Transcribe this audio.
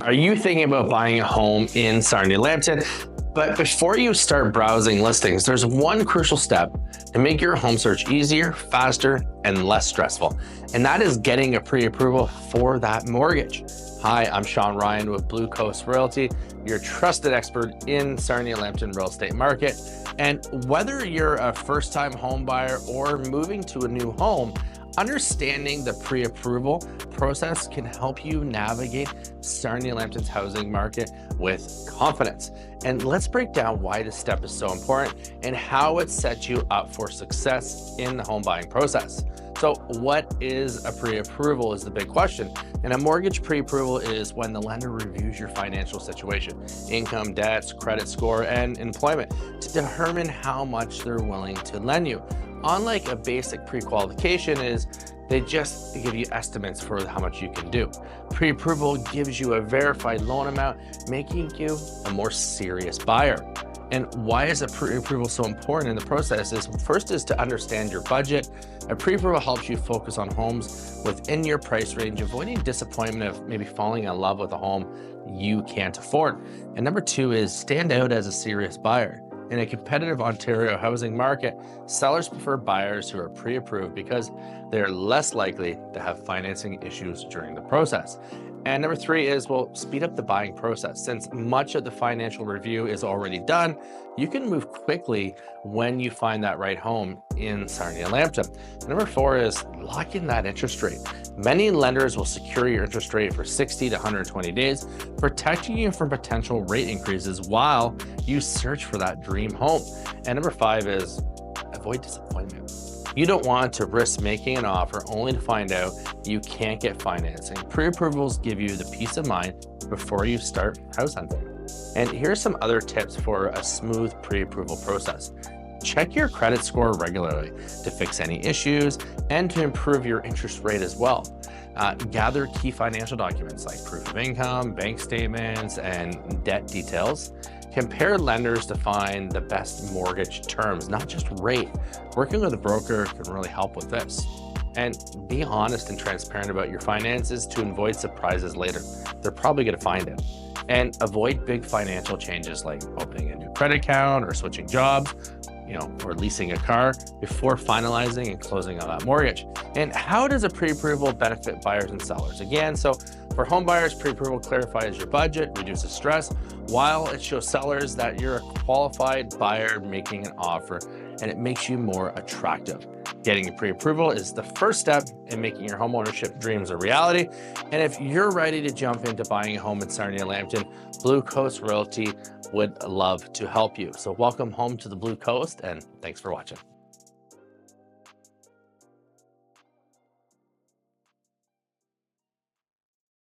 Are you thinking about buying a home in Sarnia Lambton? But before you start browsing listings, there's one crucial step to make your home search easier, faster, and less stressful. And that is getting a pre-approval for that mortgage. Hi, I'm Ryan with Blue Coast Realty, your trusted expert in Sarnia Lambton real estate market. And whether you're a first-time home buyer or moving to a new home, understanding the pre-approval process can help you navigate Sarnia Lambton's housing market with confidence. And let's break down why this step is so important and how it sets you up for success in the home buying process. So what is a pre-approval is the big question. And a mortgage pre-approval is when the lender reviews your financial situation, income, debts, credit score, and employment to determine how much they're willing to lend you. Unlike a basic pre-qualification is they just give you estimates for how much you can do. Pre-approval gives you a verified loan amount, making you a more serious buyer. And why is a pre-approval so important in the process is first is to understand your budget. A pre-approval helps you focus on homes within your price range, avoiding disappointment of maybe falling in love with a home you can't afford. And number two is stand out as a serious buyer. In a competitive Ontario housing market, sellers prefer buyers who are pre-approved because they're less likely to have financing issues during the process. And number three is, speed up the buying process. Since much of the financial review is already done, you can move quickly when you find that right home in Sarnia Lambton. Number four is lock in that interest rate. Many lenders will secure your interest rate for 60 to 120 days, protecting you from potential rate increases while you search for that dream home. And number five is avoid disappointment. You don't want to risk making an offer only to find out you can't get financing. Pre-approvals give you the peace of mind before you start house hunting. And here's some other tips for a smooth pre-approval process. Check your credit score regularly to fix any issues and to improve your interest rate as well. Gather key financial documents like proof of income, bank statements, and debt details. Compare lenders to find the best mortgage terms, not just rate. Working with a broker can really help with this. And be honest and transparent about your finances to avoid surprises later. They're probably going to find it. And avoid big financial changes like opening a new credit account or switching jobs, or leasing a car before finalizing and closing on that mortgage. And how does a pre-approval benefit buyers and sellers? Again, so for home buyers, pre-approval clarifies your budget, reduces stress, while it shows sellers that you're a qualified buyer making an offer, and it makes you more attractive. Getting a pre-approval is the first step in making your home ownership dreams a reality. And if you're ready to jump into buying a home in Sarnia Lambton, Blue Coast Realty would love to help you. So welcome home to the Blue Coast, and thanks for watching.